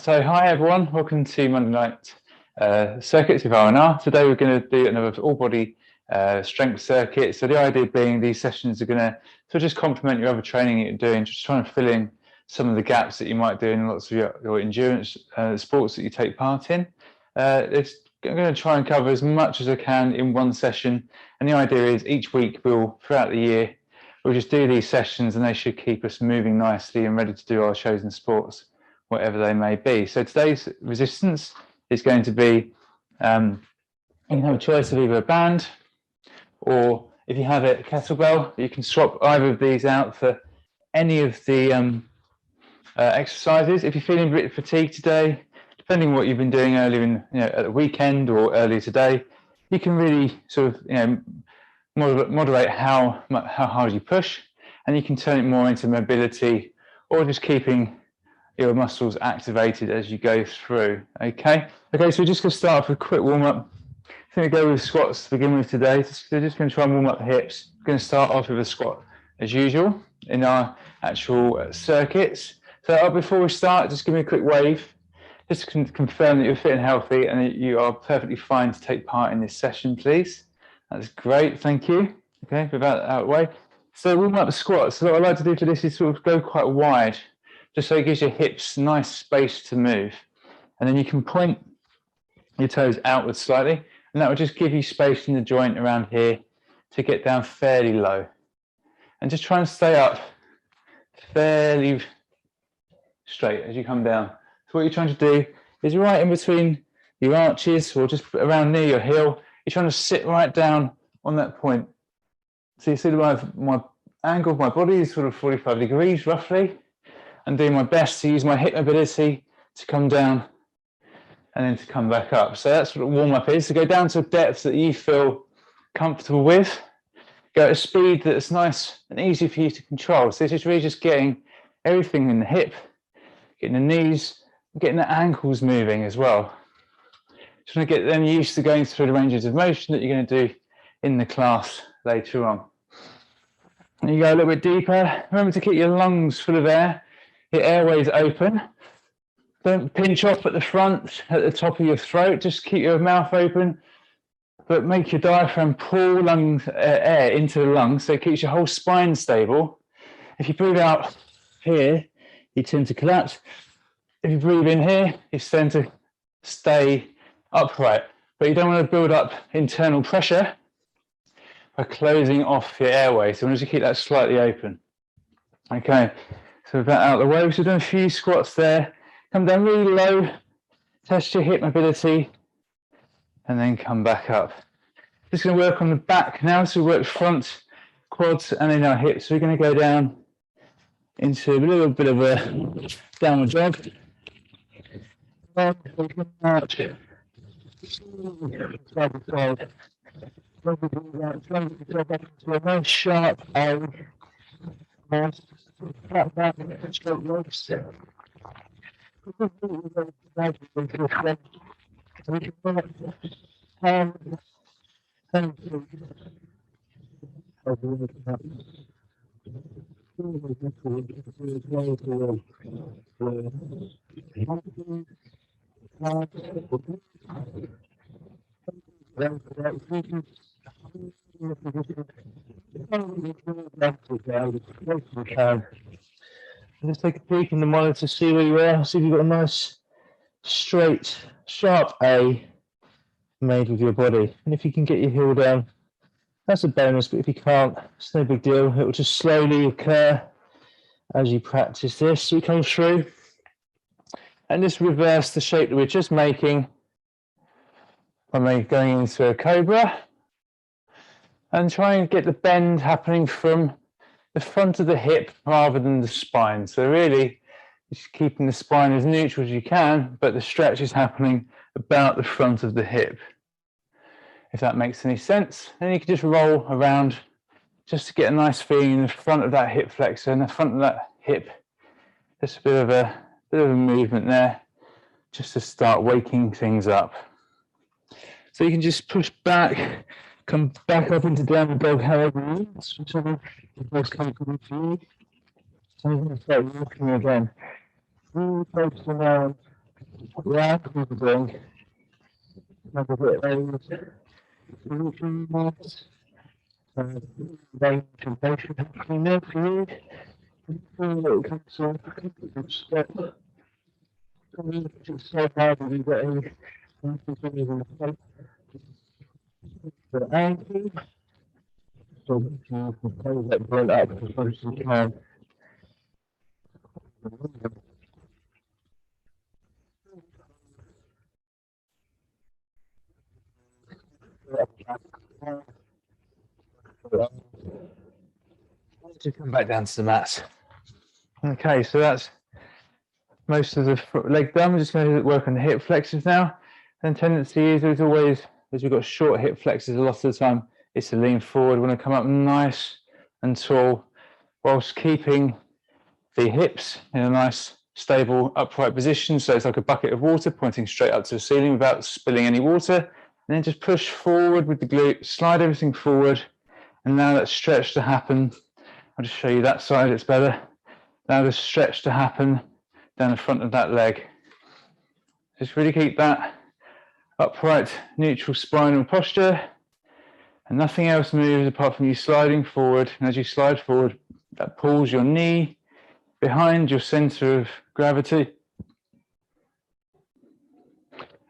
So hi everyone, welcome to Monday Night Circuits with RNR. Today we're going to do another all-body strength circuit. So the idea being these sessions are going to sort of just complement your other training that you're doing, just trying to fill in some of the gaps that you might do in lots of your endurance sports that you take part in. I'm going to try and cover as much as I can in one session, and the idea is each week throughout the year, we'll just do these sessions and they should keep us moving nicely and ready to do our chosen sports, whatever they may be. So today's resistance is going to be, you can have a choice of either a band, or if you have a kettlebell, you can swap either of these out for any of the exercises. If you're feeling a bit fatigued today, depending on what you've been doing earlier in, at the weekend or earlier today, you can really sort of, moderate how hard you push, and you can turn it more into mobility or just keeping your muscles activated as you go through. Okay, so we're just going to start off with a quick warm-up. I'm going to go with squats to begin with today. We're just going to try and warm up the hips. We're going to start off with a squat as usual in our actual circuits. So before we start, just give me a quick wave, just to confirm that you're fit and healthy and that you are perfectly fine to take part in this session, please. That's great, thank you. Okay, with that out of the way. So warm up the squats. So what I like to do for this is sort of go quite wide, just so it gives your hips nice space to move. And then you can point your toes outwards slightly, and that will just give you space in the joint around here to get down fairly low. And just try and stay up fairly straight as you come down. So what you're trying to do is right in between your arches, or just around near your heel. You're trying to sit right down on that point. So you see my angle of my body is sort of 45 degrees roughly. I'm doing my best to use my hip mobility to come down and then to come back up. So that's what a warm-up is, to go down to a depth that you feel comfortable with. Go at a speed that's nice and easy for you to control. So this is really just getting everything in the hip, getting the knees, getting the ankles moving as well. Just want to get them used to going through the ranges of motion that you're going to do in the class later on. And you go a little bit deeper. Remember to keep your lungs full of air, your airways open. Don't pinch off at the front, at the top of your throat. Just keep your mouth open, but make your diaphragm pull air into the lungs so it keeps your whole spine stable. If you breathe out here, you tend to collapse. If you breathe in here, you tend to stay upright, but you don't want to build up internal pressure by closing off your airway. So we need to keep that slightly open. Okay, so with that out of the way, we've done a few squats there. Come down really low, test your hip mobility, and then come back up. Just going to work on the back now, so we work front, quads, and then our hips. So we're going to go down into a little bit of a downward dog. Nice sharp A. Flat back and straight legs. Just take a peek in the monitor, see where you are, see if you've got a nice straight sharp A made with your body. And if you can get your heel down, that's a bonus, but if you can't, it's no big deal. It will just slowly occur as you practice this. So we come through and just reverse the shape that we're just making by going into a cobra, and try and get the bend happening from the front of the hip rather than the spine. So really, just keeping the spine as neutral as you can, but the stretch is happening about the front of the hip. If that makes any sense, then you can just roll around just to get a nice feeling in the front of that hip flexor and the front of that hip. Just a bit of a movement there, just to start waking things up. So you can just push back, come back up into downward dog however you want, whichever is most comfortable for you. So I'm going to start walking again. Really focusing on Yeah, we're doing another bit of those. Range and motion happening there for you. It's so hard when you get any ankle. So you can close that blunt up as much as you can. To come back down to the mats. Okay, so that's most of the leg done. We're just going to work on the hip flexors now. And tendency is, as always, as we've got short hip flexors a lot of the time, is to lean forward. We want to come up nice and tall whilst keeping the hips in a nice, stable, upright position. So it's like a bucket of water pointing straight up to the ceiling without spilling any water. And then just push forward with the glute, slide everything forward, and allow that stretch to happen. I'll just show you that side, it's better. Allow the stretch to happen down the front of that leg. Just really keep that upright, neutral spinal posture, and nothing else moves apart from you sliding forward. And as you slide forward, that pulls your knee behind your center of gravity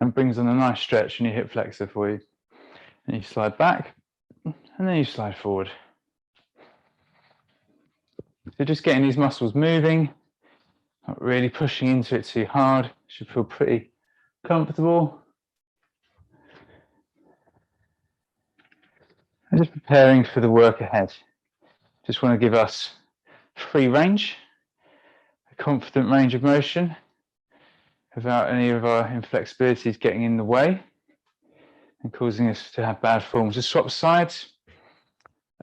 and brings on a nice stretch in your hip flexor for you. And you slide back, and then you slide forward. So just getting these muscles moving, not really pushing into it too hard. Should feel pretty comfortable. And just preparing for the work ahead. Just want to give us free range, a confident range of motion, without any of our inflexibilities getting in the way and causing us to have bad forms. Just swap sides.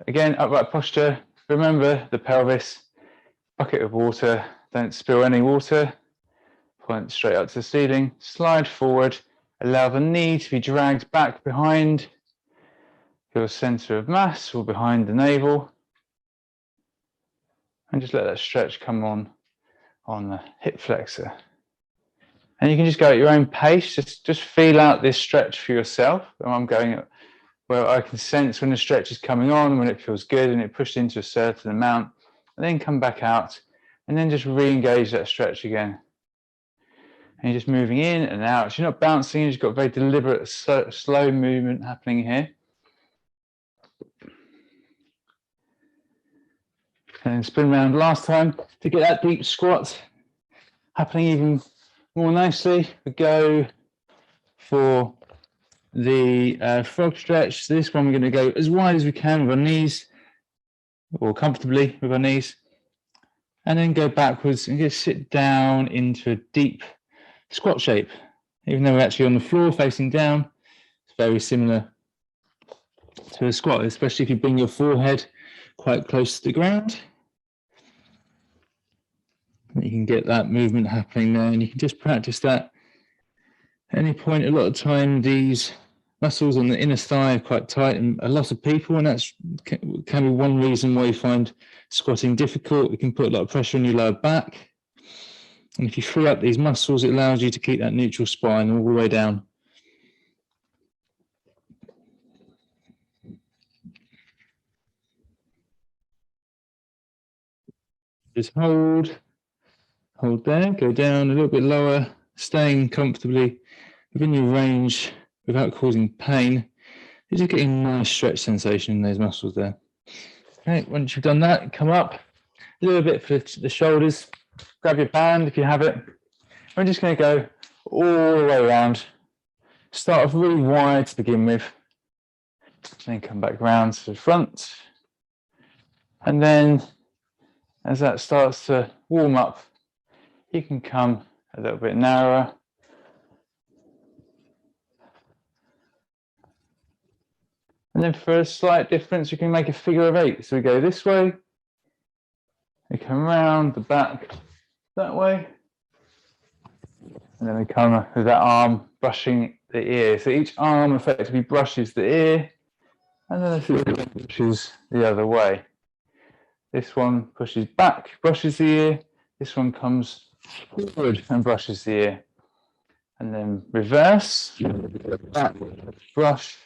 Again, upright posture. Remember the pelvis, bucket of water, don't spill any water. Point straight up to the ceiling, slide forward, allow the knee to be dragged back behind your center of mass or behind the navel. And just let that stretch come on the hip flexor. And you can just go at your own pace, just feel out this stretch for yourself. I'm going where I can sense when the stretch is coming on, when it feels good and it pushed into a certain amount, and then come back out and then just re-engage that stretch again. And you're just moving in and out. So you're not bouncing, you've just got very deliberate, slow movement happening here. And then spin around last time to get that deep squat happening even more nicely. We go for the frog stretch. So this one we're going to go as wide as we can with our knees, or comfortably with our knees, and then go backwards and just sit down into a deep squat shape. Even though we're actually on the floor facing down, it's very similar to a squat, especially if you bring your forehead quite close to the ground. You can get that movement happening there, and you can just practice that at any point. A lot of time these muscles on the inner thigh are quite tight in a lot of people, and that's can be one reason why you find squatting difficult. It can put a lot of pressure on your lower back, and if you free up these muscles, it allows you to keep that neutral spine all the way down. Just hold there, go down a little bit lower, staying comfortably within your range without causing pain. You're just getting a nice stretch sensation in those muscles there. Okay, once you've done that, come up a little bit for the shoulders. Grab your band if you have it. We're just going to go all the way around. Start off really wide to begin with, then come back round to the front. And then as that starts to warm up, you can come a little bit narrower. And then for a slight difference, you can make a figure of 8. So we go this way, we come round the back that way, and then we come with that arm brushing the ear. So each arm effectively brushes the ear, and then this one pushes the other way. This one pushes back, brushes the ear. This one comes forward and brushes the ear. and then reverse, back, brush,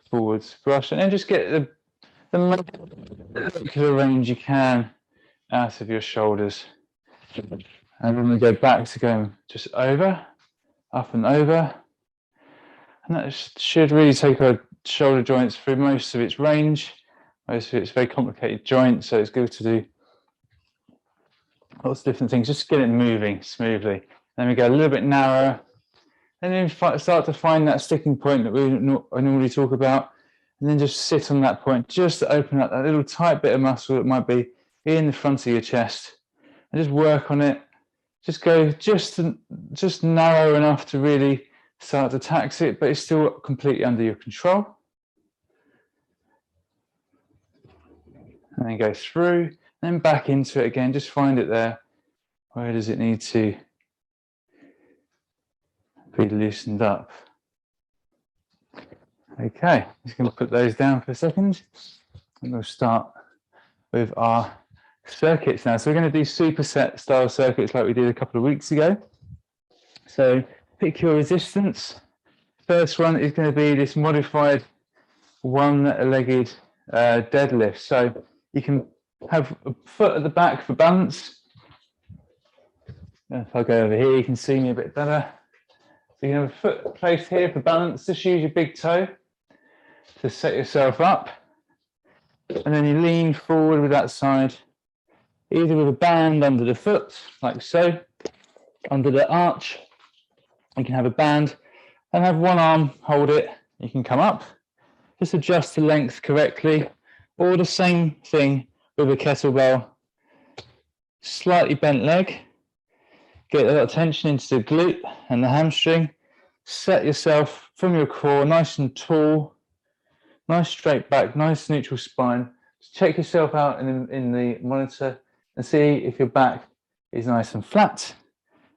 forwards, brush, and then just get the molecular range you can out of your shoulders. And then we go back to going just over, up and over. And that should really take our shoulder joints through most of its range. Most of it's very complicated joint, so it's good to do lots of different things. Just get it moving smoothly. Then we go a little bit narrower. And then start to find that sticking point that I normally talk about. And then just sit on that point, just to open up that little tight bit of muscle that might be in the front of your chest. And just work on it. Just go just narrow enough to really start to tax it, but it's still completely under your control. And then go through, then back into it again. Just find it there. Where does it need to be loosened up? Okay, just going to put those down for a second. And we'll start with our circuits now. So we're going to do superset style circuits like we did a couple of weeks ago. So pick your resistance. First one is going to be this modified one-legged deadlift. So you can have a foot at the back for balance. If I go over here, you can see me a bit better. So you can have a foot placed here for balance. Just use your big toe to set yourself up. And then you lean forward with that side, either with a band under the foot, like so, under the arch. You can have a band and have one arm hold it. You can come up, just adjust the length correctly, or the same thing with a kettlebell. Slightly bent leg, get a lot of tension into the glute and the hamstring. Set yourself from your core nice and tall, nice straight back, nice neutral spine. Just check yourself out in the monitor and see if your back is nice and flat,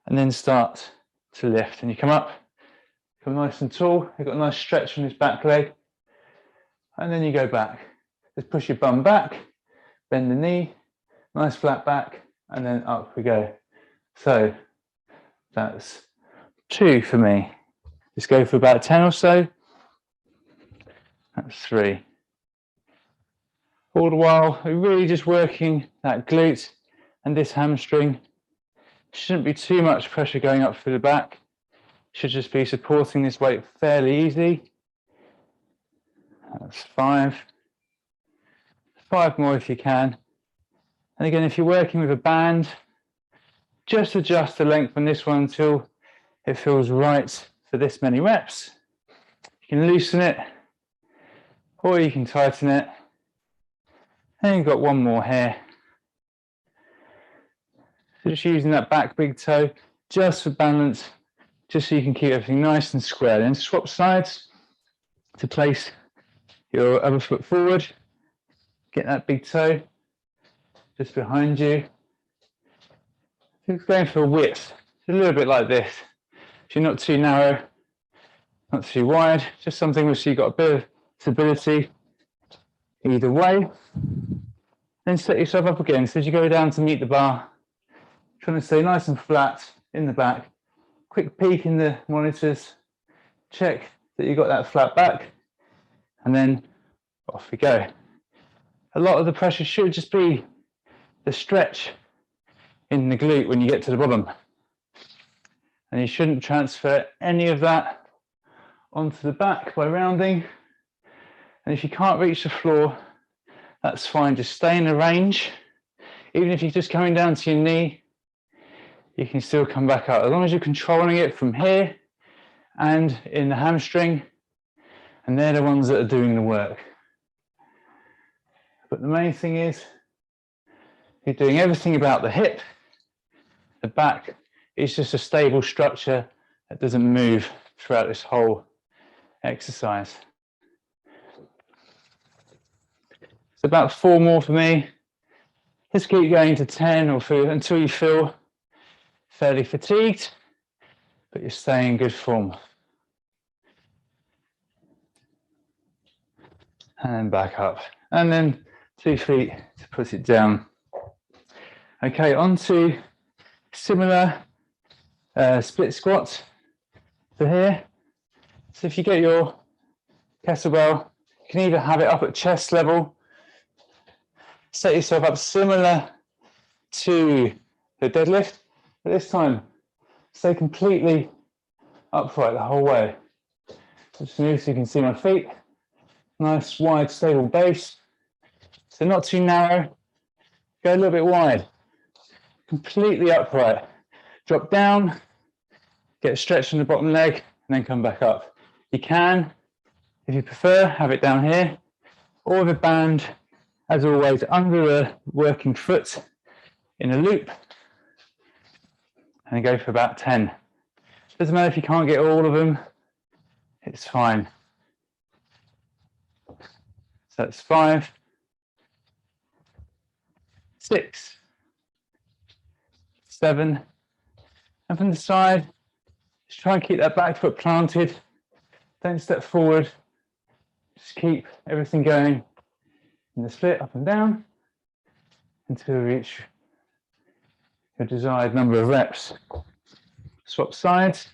and then start to lift. And you come up, come nice and tall. You've got a nice stretch from this back leg, and then you go back. Just push your bum back, bend the knee, nice flat back, and then up we go. So that's 2 for me. Just go for about 10 or so. That's 3. All the while, we're really just working that glute and this hamstring. Shouldn't be too much pressure going up through the back. Should just be supporting this weight fairly easy. That's 5. 5 more if you can. And again, if you're working with a band, just adjust the length on this one until it feels right for this many reps. You can loosen it, or you can tighten it. And you've got one more here. So just using that back big toe, just for balance, just so you can keep everything nice and square. Then swap sides to place your other foot forward. Get that big toe just behind you. Just going for a width, a little bit like this. So you're not too narrow, not too wide, just something which you've got a bit of stability either way. Then set yourself up again. So as you go down to meet the bar, trying to stay nice and flat in the back. Quick peek in the monitors, check that you've got that flat back, and then off we go. A lot of the pressure should just be the stretch in the glute when you get to the bottom. And you shouldn't transfer any of that onto the back by rounding. And if you can't reach the floor, that's fine. Just stay in the range. Even if you're just coming down to your knee, you can still come back up. As long as you're controlling it from here and in the hamstring, and they're the ones that are doing the work. But the main thing is, you're doing everything about the hip. The back is just a stable structure that doesn't move throughout this whole exercise. It's about 4 more for me. Just keep going to 10 or until you feel fairly fatigued, but you're staying in good form. And then back up. And then 2 feet to put it down. Okay, on to similar split squats. So here, so if you get your kettlebell, you can either have it up at chest level, set yourself up similar to the deadlift, but this time stay completely upright the whole way. Just move so you can see my feet. Nice wide stable base. So not too narrow, go a little bit wide. Completely upright. Drop down, get a stretch in the bottom leg, and then come back up. You can, if you prefer, have it down here, or with a band, as always, under the working foot in a loop, and go for about 10. Doesn't matter if you can't get all of them, it's fine. So that's 5, 6, 7, and from the side, just try and keep that back foot planted. Don't step forward. Just keep everything going in the split up and down until you reach your desired number of reps. Swap sides.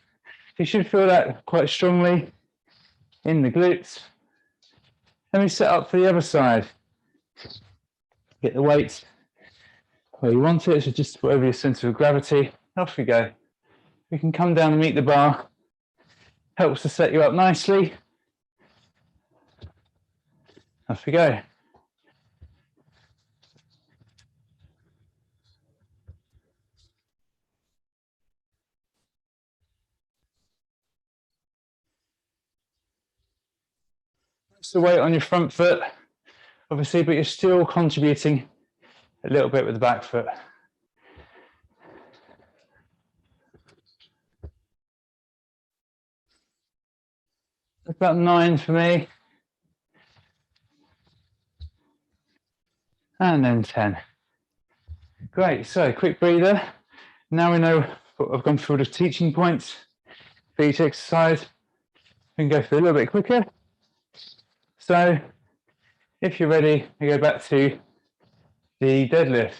You should feel that quite strongly in the glutes. Let me set up for the other side. Get the weight where you want it, so just over your centre of gravity. Off we go. We can come down and meet the bar. Helps to set you up nicely. Off we go. That's the weight on your front foot, obviously, but you're still contributing a little bit with the back foot. That's about 9 for me. And then 10. Great, so quick breather. Now we know what I've gone through the teaching points for each exercise. We can go for a little bit quicker. So if you're ready, we go back to the deadlift.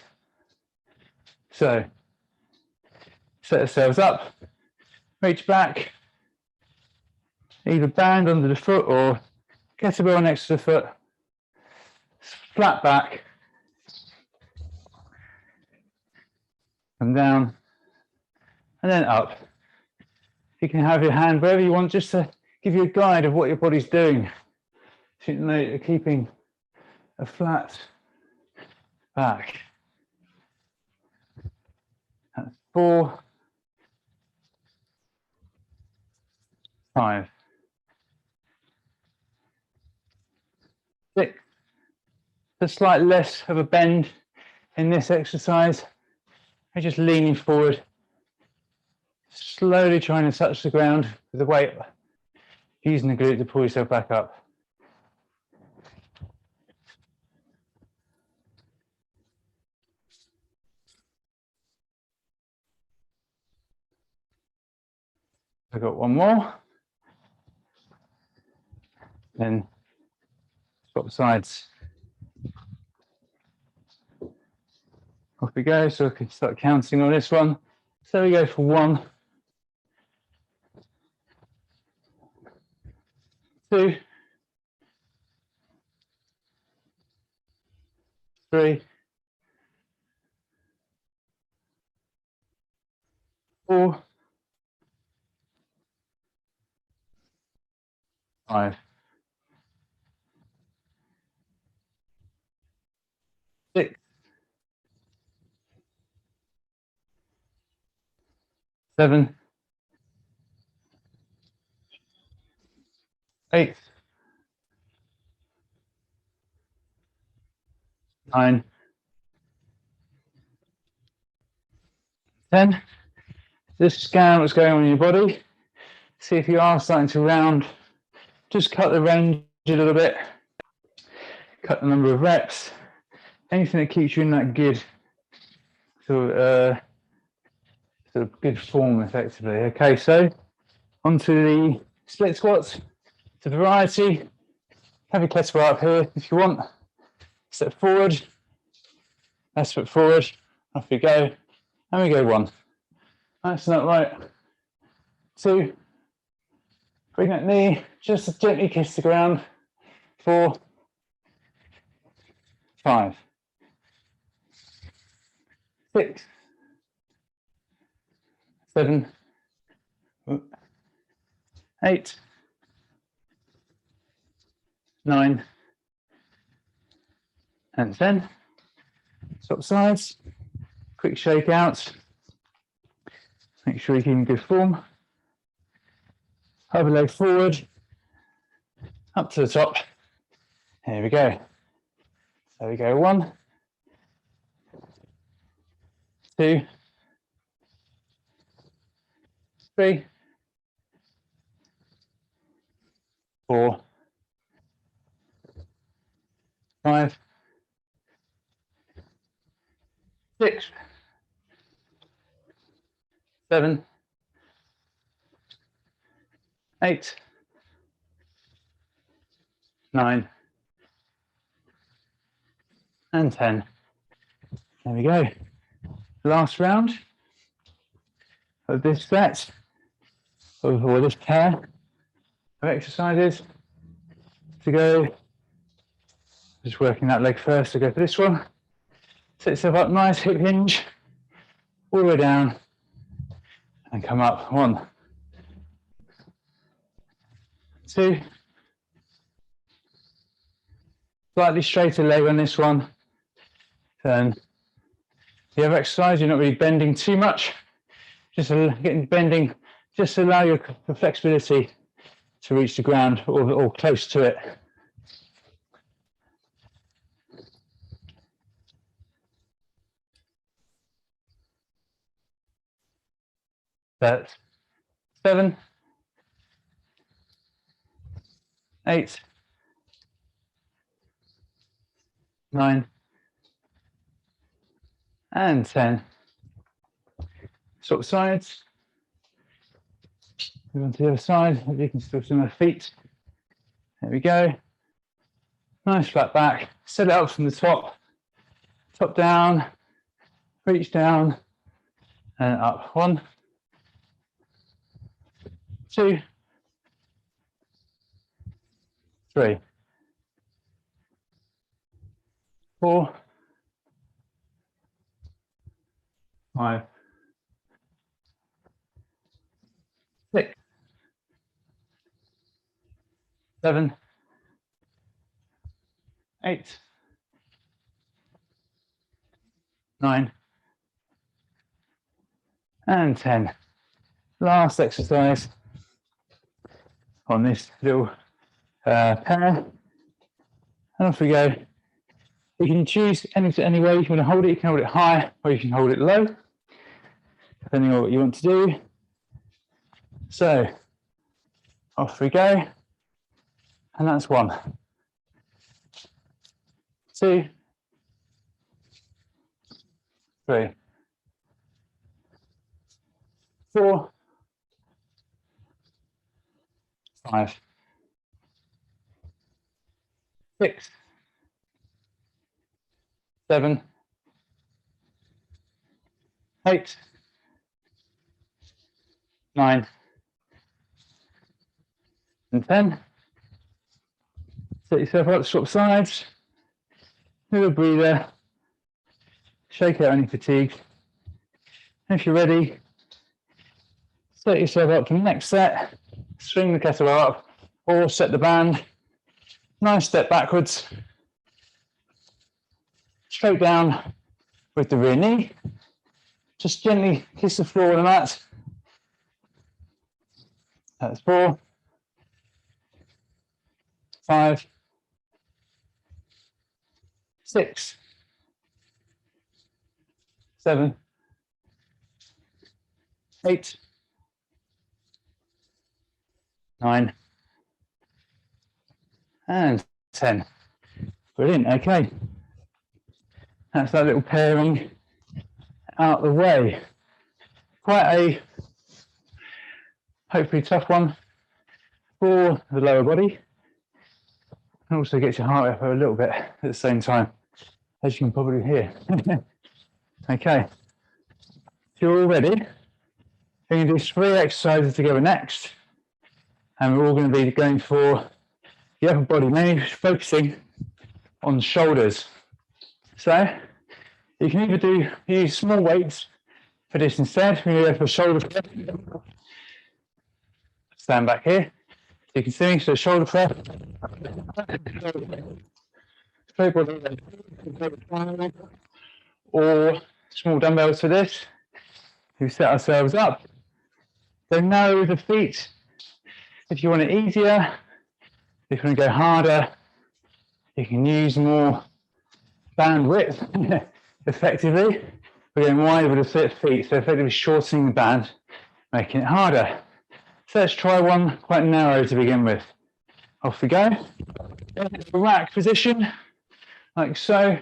So set ourselves up, reach back, either band under the foot or kettlebell next to the foot, flat back, come down, and then up. You can have your hand wherever you want, just to give you a guide of what your body's doing. So you know you're keeping a flat back. That's 4, 5, 6. A slight less of a bend in this exercise. You're just leaning forward, slowly trying to touch the ground with the weight, using the glute to pull yourself back up. I've got one more. Then swap sides. Off we go, so we can start counting on this one. So we go for 1, 2, 3, 4, 5, 6, 7, 8, 9, 10. Just scan what's going on in your body. See if you are starting to round. Just cut the range a little bit. Cut the number of reps. Anything that keeps you in that good sort of good form, effectively. Okay, so onto the split squats. It's a variety. Have your kettlebell up here if you want. Step forward. Left foot forward. Off we go. And we go 1. Nice and upright. 2, Bring that knee, just gently kiss the ground. 4, 5, 6, 7, 8, 9, and 10. Swap sides, quick shake out. Make sure you keep in good form. Other leg forward, up to the top. Here we go. There we go. 1, 2, 3, 4, 5, 6, 7, 8, 9, and 10. There we go. Last round of this set, or this pair of exercises to go. Just working that leg first to go for this one. Set yourself up, nice hip hinge, all the way down, and come up. 1, 2, slightly straighter leg on this one. Then the other exercise, you're not really bending too much, just getting bending, just allow your flexibility to reach the ground or close to it. That's 7, 8, 9, and 10. Swap sides. Move on to the other side. You can still see my feet. There we go. Nice flat back. Set it up from the top. Top down. Reach down. And up. 1, 2, 3, 4, 5, 6, 7, 8, 9, and 10. Last exercise on this little pair. And off we go. You can choose any way you want to hold it. You can hold it high or you can hold it low, depending on what you want to do. So off we go. And that's 1, 2, 3, 4, 5, 6, 7, 8, 9, and 10. Set yourself up, swap sides, little breather, shake out any fatigue. If you're ready, set yourself up for the next set, swing the kettlebell up, or set the band. Nice step backwards, straight down with the rear knee. Just gently kiss the floor on the mat. That's 4, 5, 6, 7, 8, 9, and 10. Brilliant, okay. That's that little pairing out the way. Quite a, hopefully tough one for the lower body. And also gets your heart up a little bit at the same time, as you can probably hear. Okay, if you're all ready, we're going to do 3 exercises together next. And we're all going to be going for the upper body, mainly focusing on shoulders. So you can either use small weights for this instead. We're going to go for shoulder press. Stand back here. You can see me, so shoulder press. Straight body. Or small dumbbells for this. We set ourselves up. So narrow the feet. If you want it easier, if you want to go harder, you can use more band width effectively. We're going wider with the feet, so effectively shortening the band, making it harder. So let's try one quite narrow to begin with. Off we go. Rack position, like so.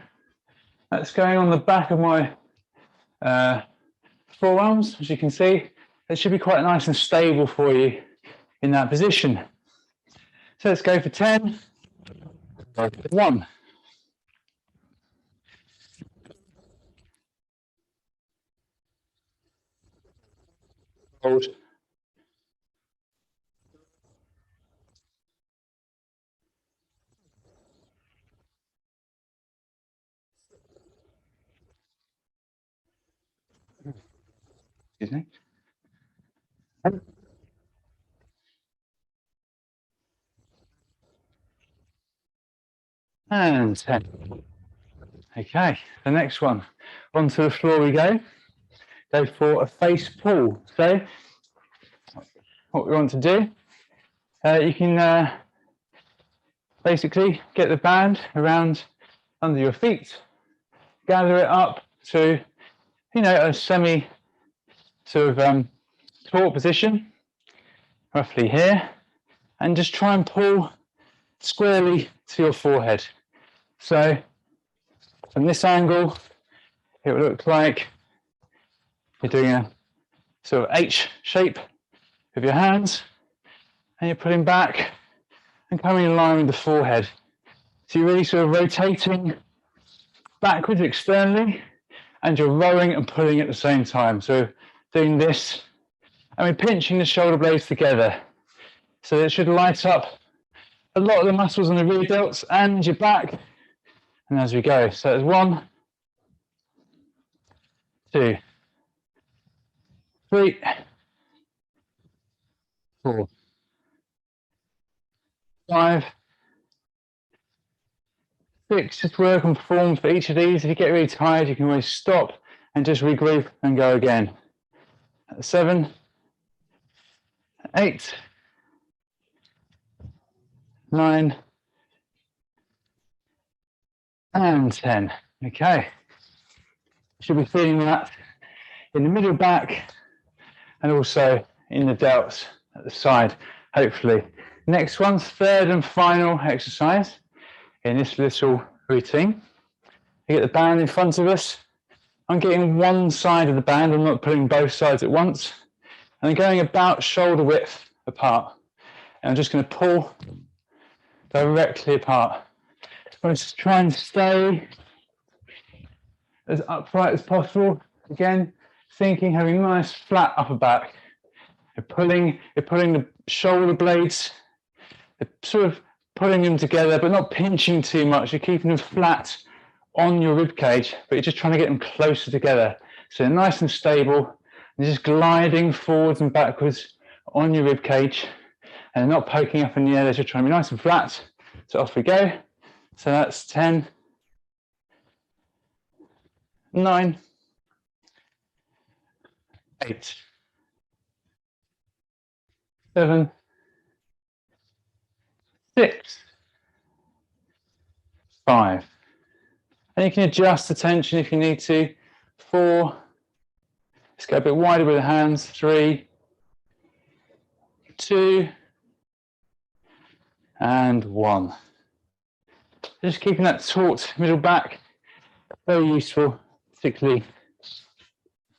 That's going on the back of my forearms, as you can see. It should be quite nice and stable for you in that position. So let's go for 10. 1. Hold. Excuse me. And 10. Okay, the next one. Onto the floor we go. Go for a face pull. So what we want to do, you can basically get the band around under your feet, gather it up to, you know, a semi sort of taut position, roughly here, and just try and pull squarely to your forehead. So from this angle, it would look like you're doing a sort of H shape with your hands, and you're pulling back and coming in line with the forehead. So you're really sort of rotating backwards externally, and you're rowing and pulling at the same time. So doing this, and we're pinching the shoulder blades together. So it should light up a lot of the muscles on the rear delts and your back. And as we go, so it's 1, 2, 3, 4, 5, 6. Just work on form for each of these. If you get really tired, you can always stop and just regroup and go again. 7, 8, 9, and 10. Okay. Should be feeling that in the middle back and also in the delts at the side, hopefully. Next one's third and final exercise in this little routine. You get the band in front of us. I'm getting one side of the band, I'm not pulling both sides at once. And I'm going about shoulder width apart. And I'm just going to pull directly apart. I'm just try and stay as upright as possible. Again, thinking, having a nice flat upper back. You're pulling the shoulder blades, you're sort of pulling them together, but not pinching too much. You're keeping them flat on your rib cage, but you're just trying to get them closer together. So they're nice and stable, and just gliding forwards and backwards on your rib cage, and not poking up in the air. They're just trying to be nice and flat. So off we go. So that's 10, 9, 8, 7, 6, 5. And you can adjust the tension if you need to. 4. Let's go a bit wider with the hands. 3, 2, and 1. Just keeping that taut middle back, very useful, particularly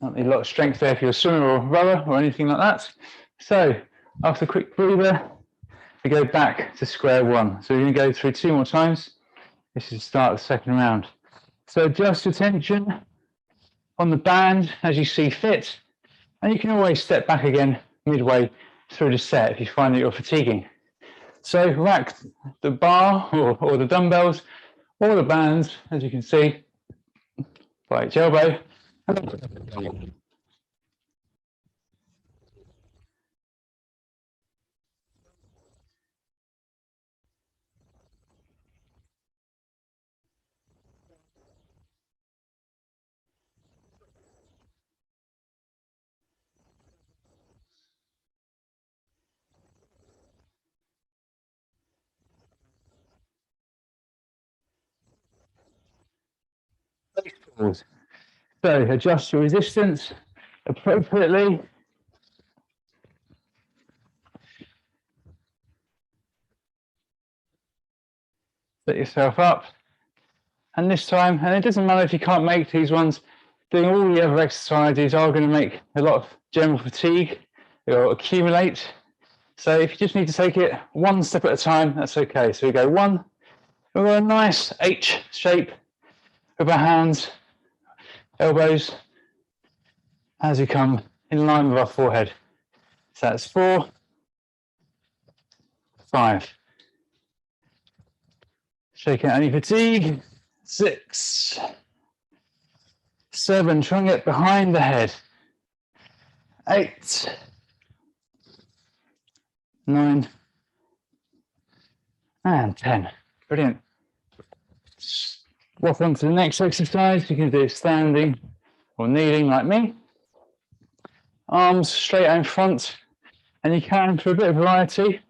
not need a lot of strength there if you're a swimmer or rower or anything like that. So after a quick breather, we go back to square one. So we're going to go through 2 more times. This is the start of the second round. So adjust your tension on the band as you see fit, and you can always step back again midway through the set if you find that you're fatiguing. So rack the bar or the dumbbells or the bands, as you can see, by each elbow. Pause. So adjust your resistance appropriately. Set yourself up. And this time, and it doesn't matter if you can't make these ones, doing all the other exercises are going to make a lot of general fatigue or accumulate. So if you just need to take it one step at a time, that's okay. So we go one, we've got a nice H shape with our hands, elbows, as we come in line with our forehead. So that's 4, 5. Shake out any fatigue. 6, 7, try and get behind the head. 8, 9, and 10. Brilliant. Walk on to the next exercise. You can do standing or kneeling like me. Arms straight out in front, and you can, for a bit of variety,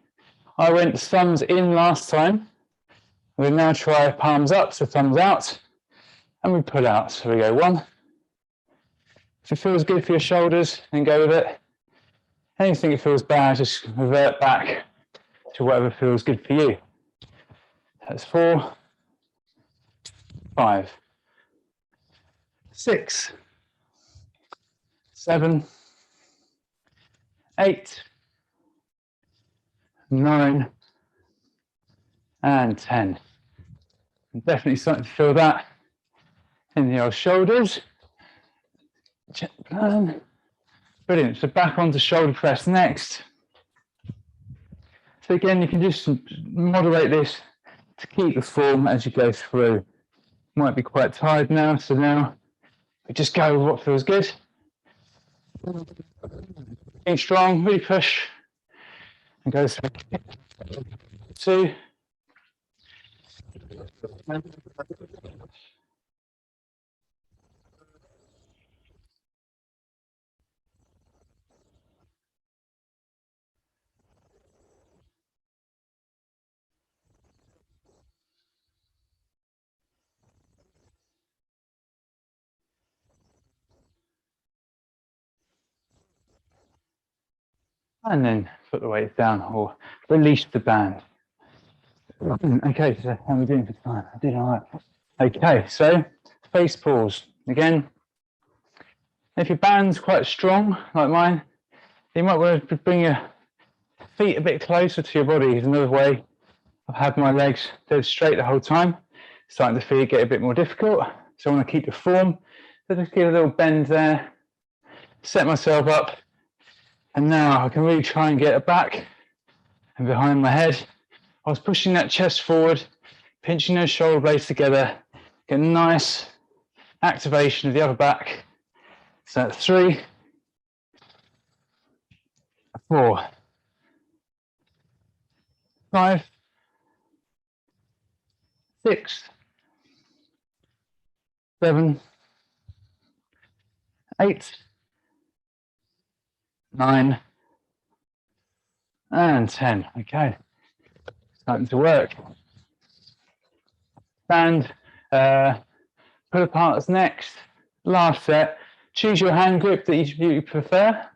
I went thumbs in last time. We'll now try palms up, so thumbs out, and we pull out. So we go 1. If it feels good for your shoulders, then go with it. Anything that feels bad, just revert back to whatever feels good for you. That's 4, 5, 6, 7, 8, 9, and 10. Definitely starting to feel that in the old shoulders. Check the plan. Brilliant. So back onto shoulder press next. So again, you can just moderate this to keep the form as you go through. Might be quite tired now, so now we just go with what feels good. Being strong, really push, and go through 2. And then put the weight down or release the band. Okay, so how are we doing for time? I did all right. Okay, so face pause. Again, if your band's quite strong, like mine, you might want to bring your feet a bit closer to your body. Is another way. I've had my legs dead straight the whole time. Starting to feel it get a bit more difficult. So I want to keep the form. So just give a little bend there. Set myself up. And now I can really try and get it back and behind my head. I was pushing that chest forward, pinching those shoulder blades together, get a nice activation of the upper back. So that's 3, 4, 5, 6, 7, 8, 9, and 10. Okay, starting to work. Stand, pull apart's next. Last set. Choose your hand grip that you prefer.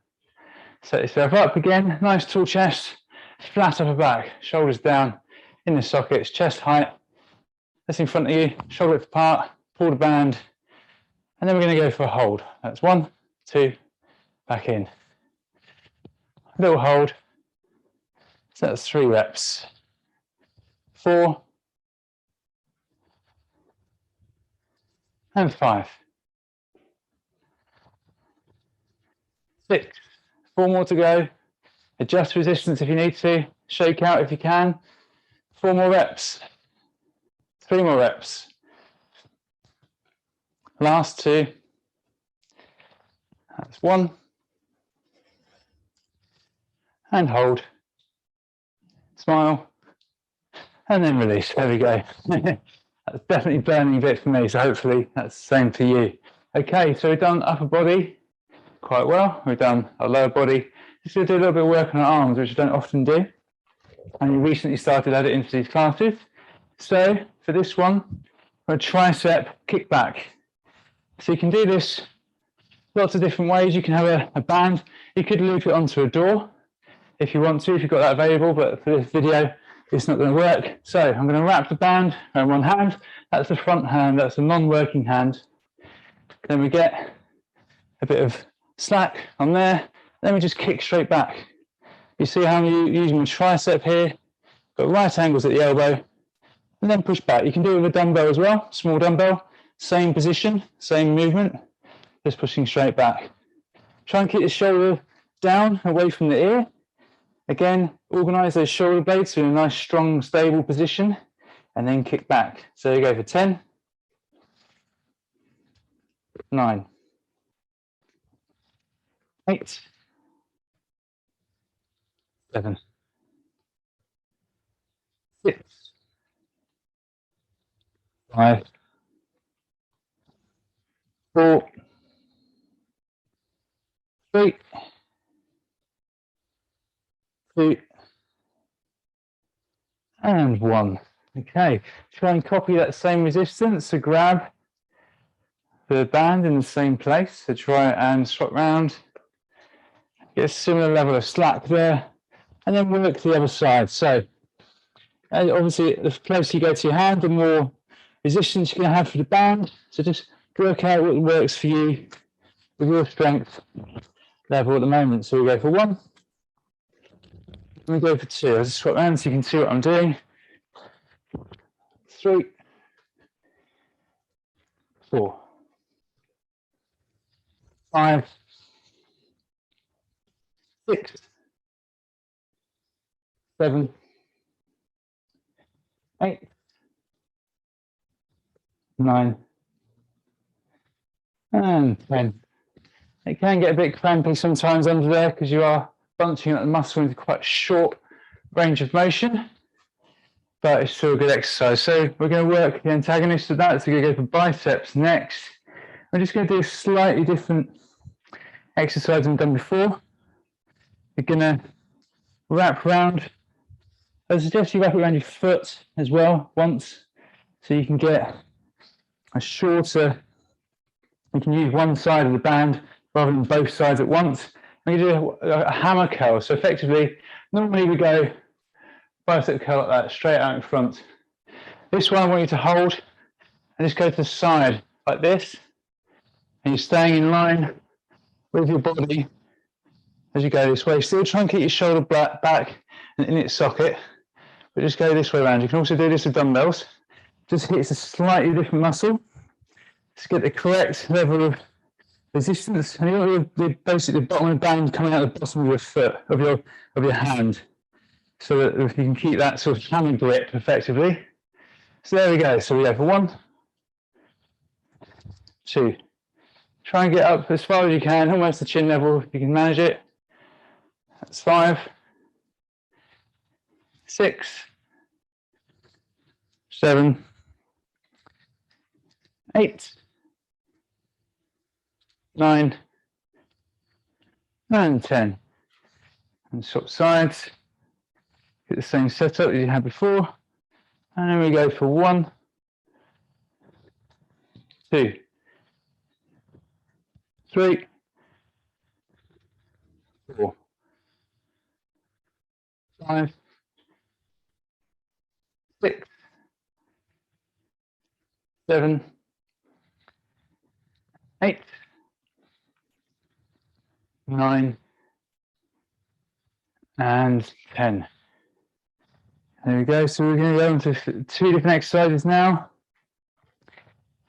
Set yourself up again. Nice tall chest, flat upper back, shoulders down in the sockets, chest height. That's in front of you, shoulder width apart. Pull the band, and then we're going to go for a hold. That's 1, 2, back in. Little hold. So that's 3 reps. 4, and 5, 6, 4 more to go, Adjust resistance if you need to. Shake out if you can. 4 more reps. 3 more reps. Last 2. That's 1. And hold. Smile. And then release. There we go. That's definitely burning a bit for me, so hopefully that's the same for you. Okay, so we've done upper body quite well. We've done our lower body. Just going to do a little bit of work on our arms, which I don't often do. And you recently started adding into these classes. So for this one, we're a tricep kickback. So you can do this lots of different ways. You can have a band. You could loop it onto a door if you want to, if you've got that available, but for this video, it's not going to work. So I'm going to wrap the band around one hand. That's the front hand. That's the non-working hand. Then we get a bit of slack on there. Then we just kick straight back. You see how I'm using my tricep here. Got right angles at the elbow. And then push back. You can do it with a dumbbell as well. Small dumbbell. Same position, same movement. Just pushing straight back. Try and keep the shoulder down, away from the ear. Again, organise those shoulder blades in a nice, strong, stable position, and then kick back. So you go for 10, 9, 8, 7, 6, 5, 4, 3, 2, and 1. Okay, try and copy that same resistance. So grab the band in the same place. So try and swap round. Get a similar level of slack there, and then work the other side. So obviously, the closer you go to your hand, the more resistance you're going to have for the band. So just work out what works for you with your strength level at the moment. So we go for 1. Let me go for 2. I'll just swap around so you can see what I'm doing. 3, 4, 5, 6, 7, 8, 9, and 10. It can get a bit crampy sometimes under there because you are bunching up the muscle into quite a short range of motion, but it's still a good exercise. So we're going to work the antagonist of that. So we're going to go for biceps next. We're just going to do a slightly different exercise than we've done before. You're going to wrap around. I suggest you wrap it around your foot as well once, so you can get a shorter. You can use one side of the band rather than both sides at once. We do a hammer curl. So effectively, normally we go bicep curl like that, straight out in front. This one I want you to hold and just go to the side like this. And you're staying in line with your body as you go this way. Still try and keep your shoulder back and in its socket, but just go this way around. You can also do this with dumbbells. Just hits a slightly different muscle. Just get the correct level of resistance, and you want basically the bottom of the band coming out the bottom of your foot, of your hand, so that you can keep that sort of hammer grip effectively. So there we go. So we go for 1, 2. Try and get up as far as you can, almost to chin level if you can manage it. That's 5, 6, 7, 8, 9, and 10. And swap sides. Get the same setup as you had before. And then we go for 1, 2, 3, 4, 5, 6, 7, 8, 9, and 10. There we go. So we're going to go into 2 different exercises now.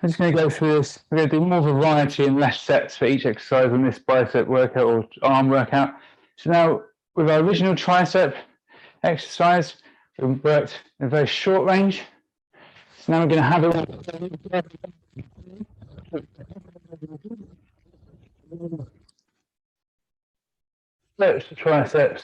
I'm just going to go through this. We're going to do more variety and less sets for each exercise on this bicep workout or arm workout. So now with our original tricep exercise, we worked in a very short range. So now we're going to have it. Stretch the triceps.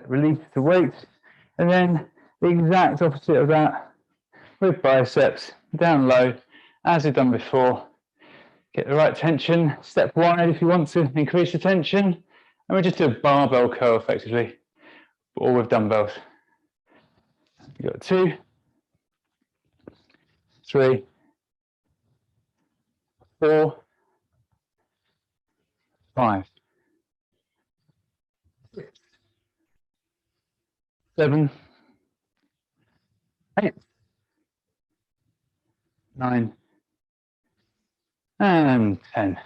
Release the weight, and then the exact opposite of that with biceps, down low, as we've done before. Get the right tension, step wide if you want to increase the tension, and we just do a barbell curl effectively, but all with dumbbells. You've got 2, 3, 4, 5, 6, 7, 8, 9, and 10.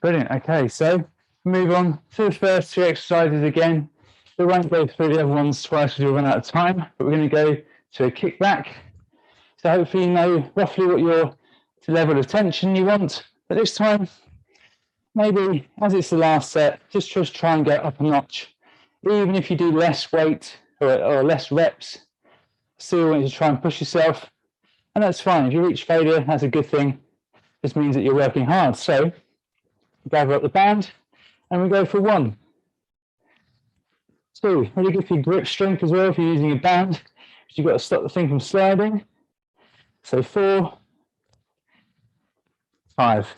Brilliant. Okay, so move on to the first 2 exercises again. We won't go through the other ones twice because we'll run out of time, but we're going to go to a kickback. So hopefully you know roughly what your level of tension you want. But this time, maybe as it's the last set, just try and get up a notch. Even if you do less weight or less reps, still want you to try and push yourself. And that's fine. If you reach failure, that's a good thing. This means that you're working hard. So gather up the band and we go for 1, 2. Really good for your grip strength as well if you're using a band, because you've got to stop the thing from sliding. So 4, 5,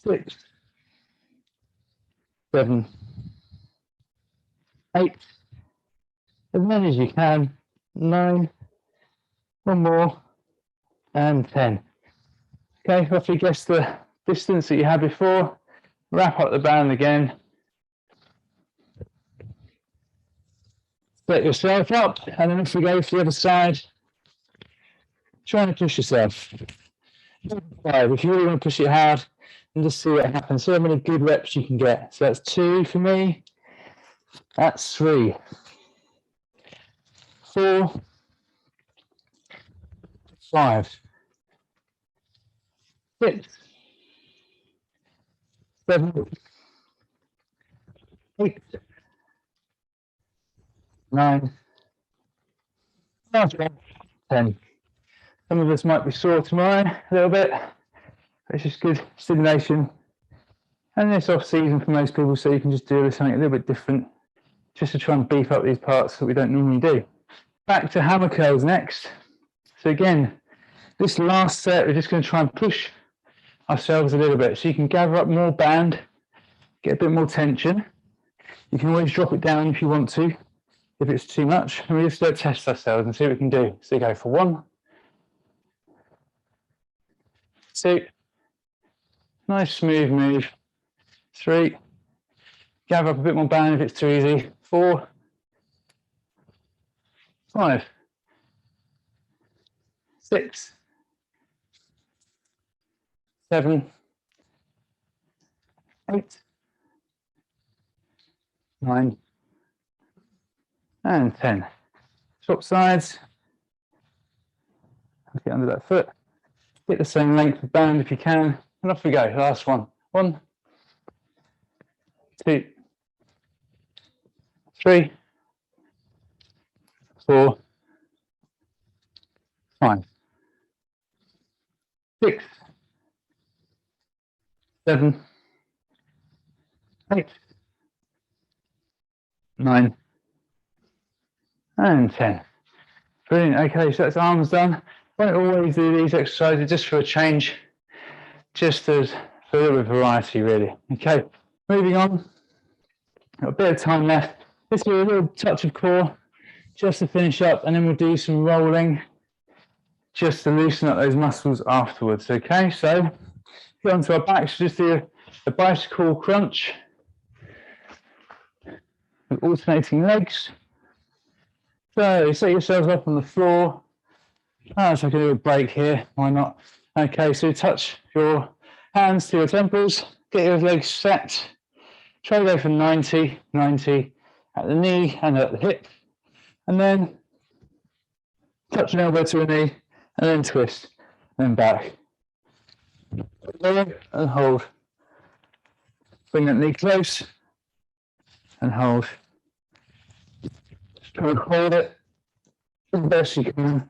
6, 7, 8, as many as you can, 9, 1 more, and 10. Okay, roughly guess the distance that you had before. Wrap up the band again. Set yourself up, and then if we go for the other side, try and push yourself. 5, if you really want to push it hard, and just see what happens. See how many good reps you can get. So that's 2 for me. That's 3, 4, 5, 6, 7, 8, 9, 10. Some of us might be sore tomorrow a little bit. It's just good stimulation. And it's off season for most people, so you can just do something a little bit different just to try and beef up these parts that we don't normally do. Back to hammer curls next. So again, this last set, we're just going to try and push ourselves a little bit. So you can gather up more band, get a bit more tension. You can always drop it down if you want to, if it's too much. And we just go test ourselves and see what we can do. So you go for 1, 2, nice smooth move. 3, gather up a bit more band if it's too easy. 4, 5, 6, 7, 8, 9, and 10. Swap sides. Get under that foot. Get the same length of band if you can. And off we go. Last one. 1, 2, 3, 4, 5, 6, 7, 8, 9, and 10. Brilliant. Okay, so that's arms done. Don't always do these exercises just for a change, just as for a little bit of variety, really. Okay, moving on. Got a bit of time left. Let's do a little touch of core. just to finish up, and then we'll do some rolling just to loosen up those muscles afterwards. Okay, so get onto our backs, just do a bicycle crunch with alternating legs. So set yourselves up on the floor. So I can do a break here, why not? Okay, so touch your hands to your temples, get your legs set. Try to go for 90 at the knee and at the hip, and then touch an elbow to a knee, and then twist, and then back. And hold. Bring that knee close, and hold. Just try and hold it as best you can.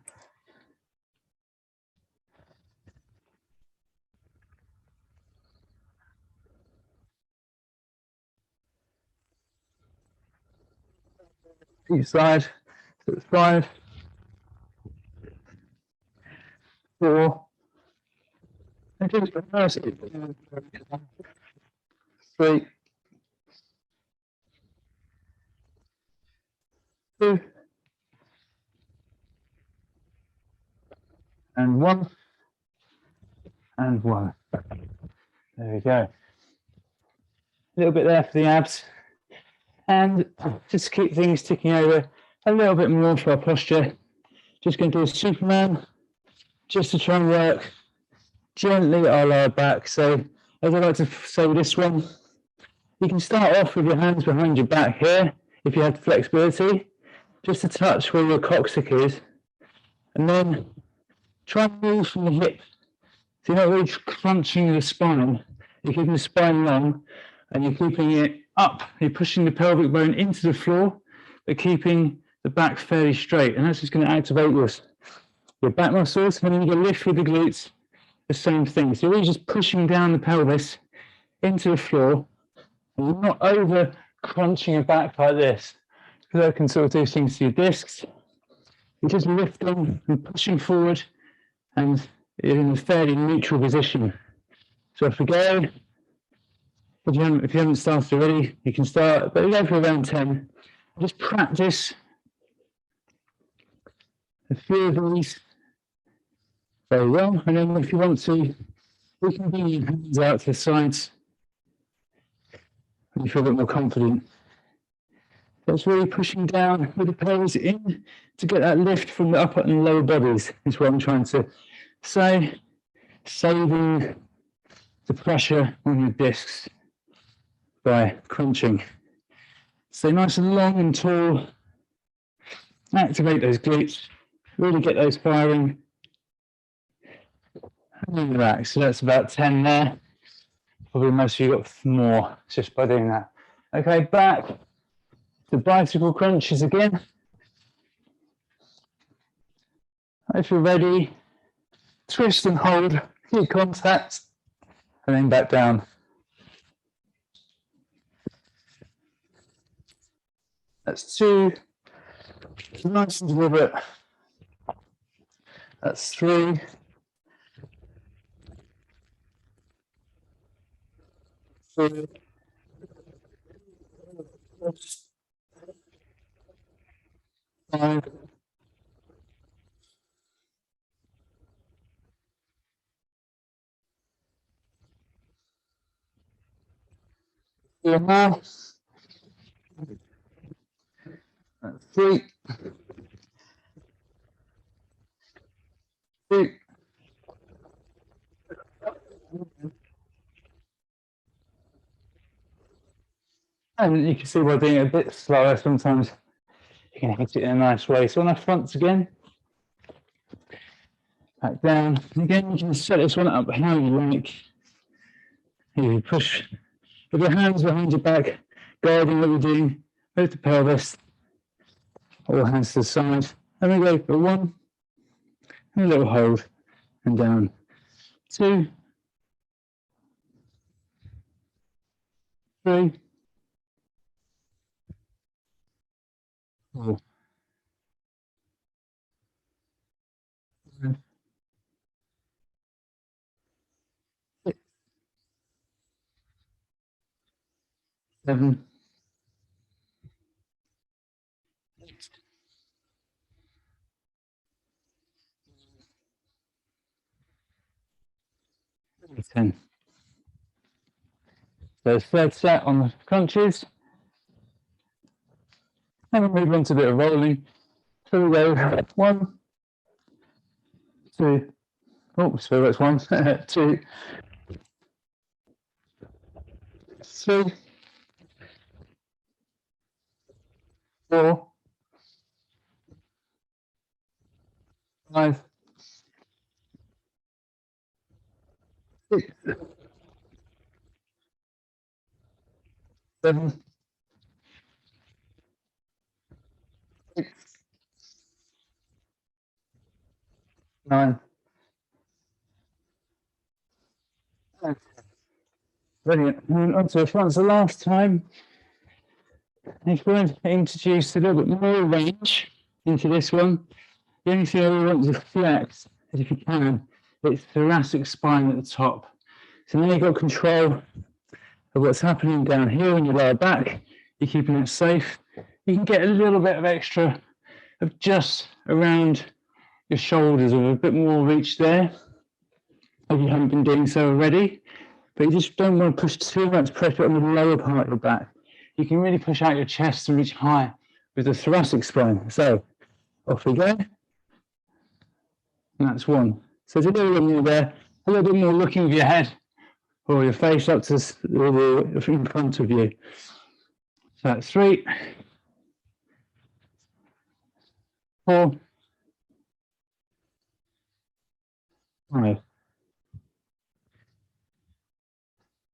Each side, so it's 5, 4, and just reverse it. 3, 2, and 1, and 1. There we go. A little bit there for the abs. And just to keep things ticking over a little bit more for our posture, just going to do a Superman, just to try and work gently our lower back. So as I like to say with this one, you can start off with your hands behind your back here, if you have flexibility, just to touch where your coccyx is, and then try and move from the hip. So you're not really crunching the spine, you're keeping the spine long, and you're keeping it up. You're pushing the pelvic bone into the floor, but keeping the back fairly straight. And that's just going to activate your back muscles. And then you can lift with the glutes, the same thing. So you're really just pushing down the pelvis into the floor. And you're not over crunching your back like this, because that can sort of do things to your discs. You're just lifting and pushing forward, and you're in a fairly neutral position. So if we go, if you haven't started already, you can start, but go for around 10. Just practice a few of these very well. And then if you want to, we can bring your hands out to the sides and you feel a bit more confident. So it's really pushing down with the pelvis in to get that lift from the upper and lower bodies, is what I'm trying to say. Saving the pressure on your discs by crunching. Stay nice and long and tall. Activate those glutes. Really get those firing. And then relax. So that's about 10 there. Probably most of you got more just by doing that. Okay, back to bicycle crunches again. If you're ready, twist and hold, keep contact, and then back down. That's 2. Nice and deliberate. That's 3. 4. 5. 4 more. That's 3. 2. And you can see by doing it a bit slower, sometimes you can hit it in a nice way. So on our fronts again, back down. Again, you can set this one up how you like. You push with your hands behind your back, guiding what you're doing, move the pelvis, all hands to the side. And we go for 1, and a little hold, and down. 2, 3, 4, 5, 6, 7, 8, 10. So third set on the crunches. And we'll move on to a bit of rolling. So we go 1, 2, oh, so that's 1, 2, 3, 4, 5, 6, 7, 8, 9, 10. Brilliant. And on to the front. So last time, if we're going to introduce a little bit more range into this one, the only thing I really want to flex is, if you can, it's thoracic spine at the top. So now you've got control of what's happening down here in your lower back. You're keeping it safe. You can get a little bit of extra of just around your shoulders, or a bit more reach there, if you haven't been doing so already. But you just don't want to push too much pressure on the lower part of your back. You can really push out your chest and reach high with the thoracic spine. So off we go. And that's 1. So there's a little bit more there, a little bit more looking with your head or your face up to in front of you. So that's 3, 4, 5,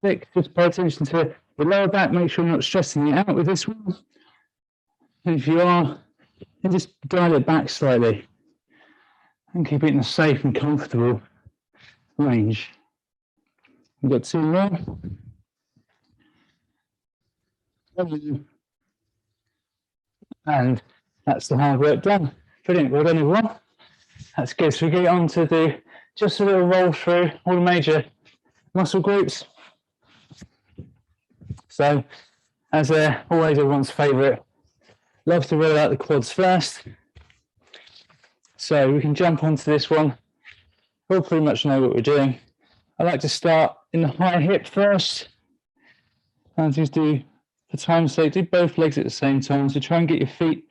6. Just pay attention to the lower back. Make sure you're not stressing it out with this one. And if you are, then just dial it back slightly and keep it in a safe and comfortable range. We've got 2 more. And that's the hard work done. Brilliant. Well done, everyone. That's good. So we get on to do just a little roll through all the major muscle groups. So, as always, everyone's favourite, love to roll out the quads first. So we can jump onto this one. We'll pretty much know what we're doing. I like to start in the high hip first. And just do, for time's sake, do both legs at the same time. So try and get your feet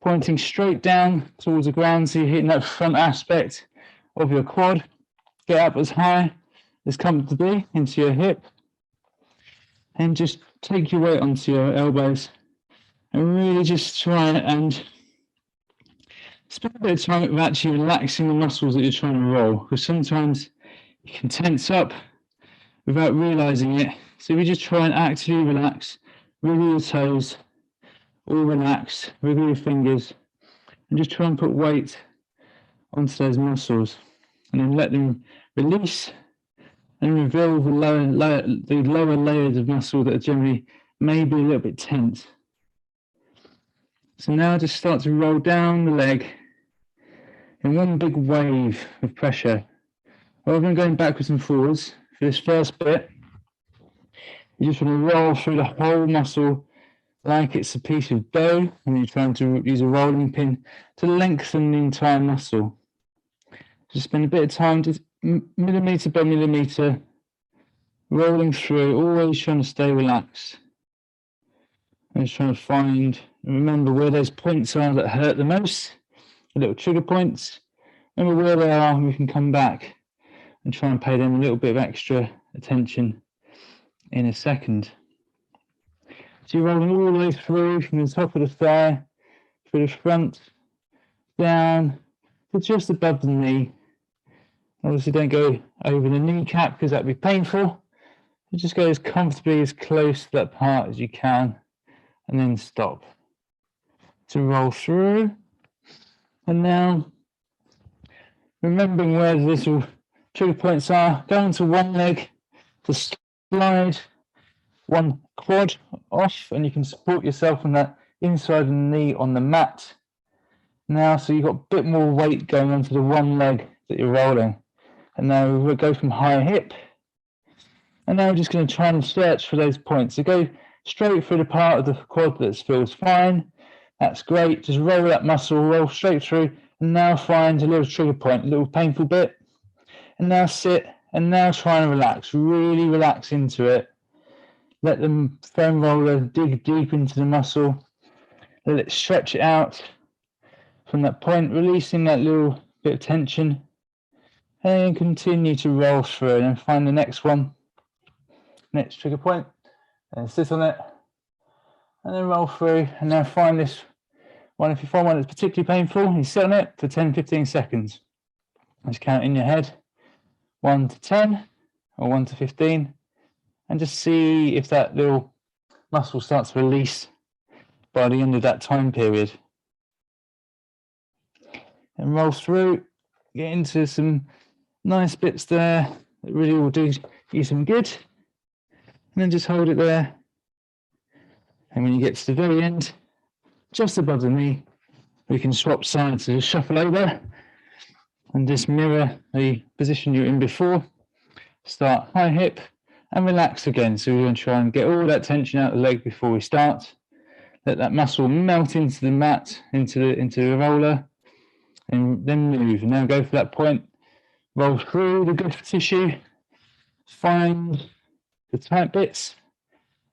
pointing straight down towards the ground, so you're hitting that front aspect of your quad. Get up as high as comfortably into your hip. And just take your weight onto your elbows. And really just try and spend a bit of time with actually relaxing the muscles that you're trying to roll, because sometimes you can tense up without realizing it. So we just try and actively relax, wiggle your toes, all relax, wiggle your fingers, and just try and put weight onto those muscles, and then let them release and reveal the lower layers of muscle that are generally maybe a little bit tense. So now just start to roll down the leg in one big wave of pressure. Rather than going backwards and forwards, for this first bit, you just want to roll through the whole muscle like it's a piece of dough, and you're trying to use a rolling pin to lengthen the entire muscle. Just spend a bit of time, just millimetre by millimetre, rolling through, always trying to stay relaxed. And just trying to find and remember where those points are that hurt the most, the little trigger points. Remember where they are, and we can come back and try and pay them a little bit of extra attention in a second. So you're rolling all the way through from the top of the thigh, through the front, down to just above the knee. Obviously don't go over the kneecap because that'd be painful. You just go as comfortably as close to that part as you can, and then stop. To roll through. And now, remembering where the little trigger points are, go onto one leg to slide one quad off, and you can support yourself on that inside of the knee on the mat. Now, so you've got a bit more weight going onto the one leg that you're rolling. And now we'll go from high hip. And now we're just going to try and search for those points. So go straight through the part of the quad that feels fine. That's great. Just roll that muscle, roll straight through, and now find a little trigger point, a little painful bit. And now sit And now try and relax, really relax into it. Let the foam roller dig deep into the muscle. Let it stretch it out from that point, releasing that little bit of tension. And then continue to roll through and then find the next one, next trigger point, and sit on it. And then roll through, and now find this one. If you find one that's particularly painful, you sit on it for 10-15 seconds. Just count in your head 1 to 10 or 1 to 15, and just see if that little muscle starts to release by the end of that time period. And roll through, get into some nice bits there that really will do you some good, and then just hold it there. And when you get to the very end, just above the knee, we can swap sides, so just shuffle over and just mirror the position you're in before. Start high hip and relax again. So we're going to try and get all that tension out of the leg before we start. Let that muscle melt into the mat, into the roller, and then move. And now go for that point, roll through the good tissue, find the tight bits,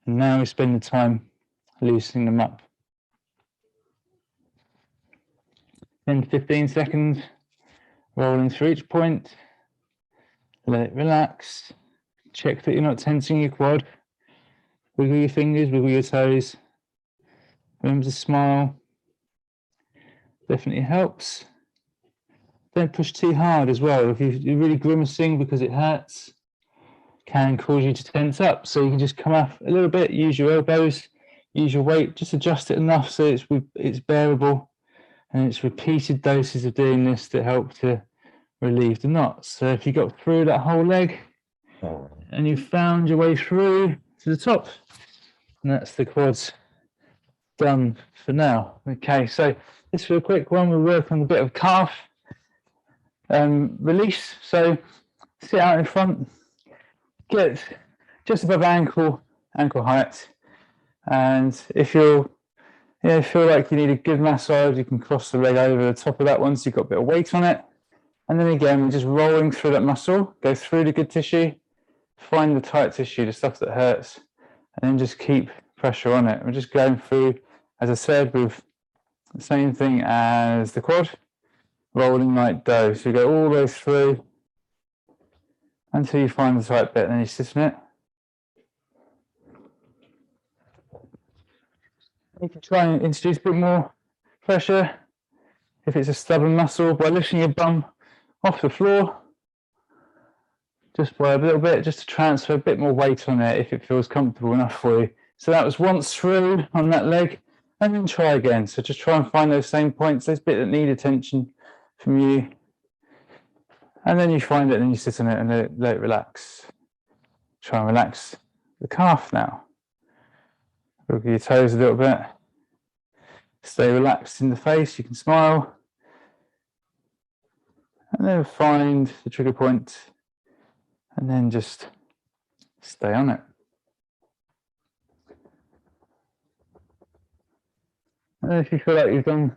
and now we spend the time loosening them up. 10 to 15 seconds, rolling through each point. Let it relax. Check that you're not tensing your quad. Wiggle your fingers, wiggle your toes. Remember to smile. Definitely helps. Don't push too hard as well. If you're really grimacing because it hurts, can cause you to tense up. So you can just come off a little bit, use your elbows, use your weight, just adjust it enough so it's bearable. And it's repeated doses of doing this that help to relieve the knots. So if you got through that whole leg and you found your way through to the top, and that's the quads done for now. Okay, so this for a quick one, we'll work on a bit of calf release. So sit out in front, get just above ankle height, and if you're feel like you need a good massage, you can cross the leg over the top of that one so you've got a bit of weight on it. And then again, we're just rolling through that muscle, go through the good tissue, find the tight tissue, the stuff that hurts, and then just keep pressure on it. We're just going through, as I said, with the same thing as the quad, rolling like dough. So you go all the way through until you find the tight bit, and then you sit on it. You can try and introduce a bit more pressure if it's a stubborn muscle by lifting your bum off the floor, just by a little bit, just to transfer a bit more weight on it if it feels comfortable enough for you. So that was once through on that leg, and then try again. So just try and find those same points, those bits that need attention from you, and then you find it and then you sit on it and let it relax. Try and relax the calf now. Wiggle your toes a little bit. Stay relaxed in the face, you can smile. And then find the trigger point and then just stay on it. And if you feel like you've done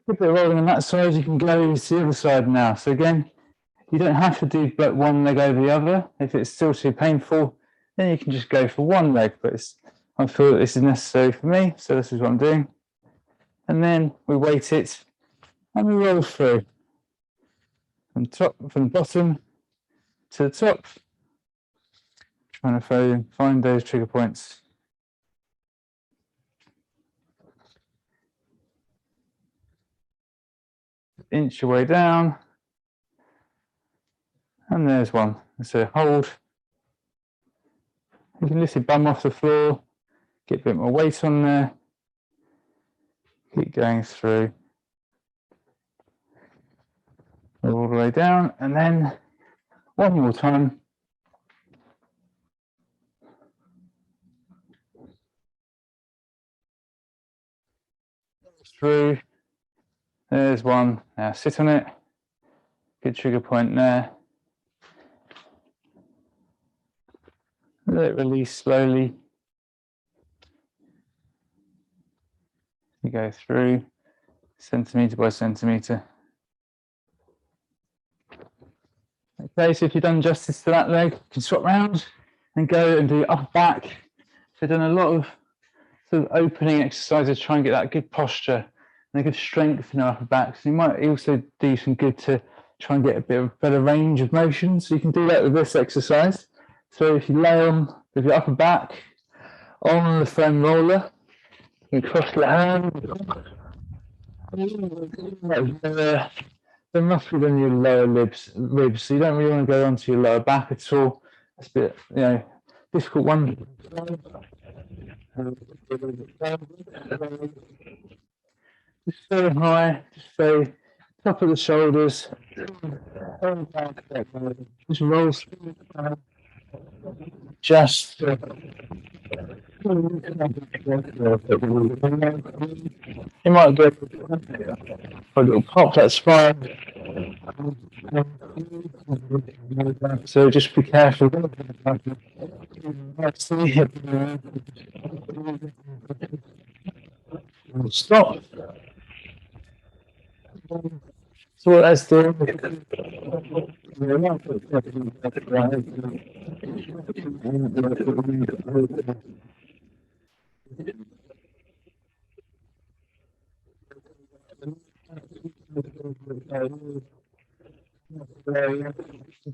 a bit of rolling on that side, you can go to the other side now. So again, you don't have to do but one leg over the other. If it's still too painful, then you can just go for one leg, but I feel that this is necessary for me, so this is what I'm doing. And then we weight it and we roll through from the bottom to the top, trying to find those trigger points. Inch your way down, and there's one. So hold. You can lift your bum off the floor, get a bit more weight on there. Keep going through all the way down, and then one more time. Through. There's one. Now sit on it. Good trigger point there. Let it release slowly. You go through centimetre by centimetre. Okay, so if you've done justice to that leg, you can swap round and go and do your upper back. So we've done a lot of sort of opening exercises, try and get that good posture and a good strength in our upper back. So you might also do some good to try and get a bit of better range of motion. So you can do that with this exercise. So if you lay on with your upper back on the foam roller, you cross your hand, then roughly than your lower ribs. So you don't really want to go onto your lower back at all. That's a bit, difficult one. Just stay high, just stay top of the shoulders. Just roll. Just. You might get a little pop, that's fine. So just be careful. Stop. So what that's doing.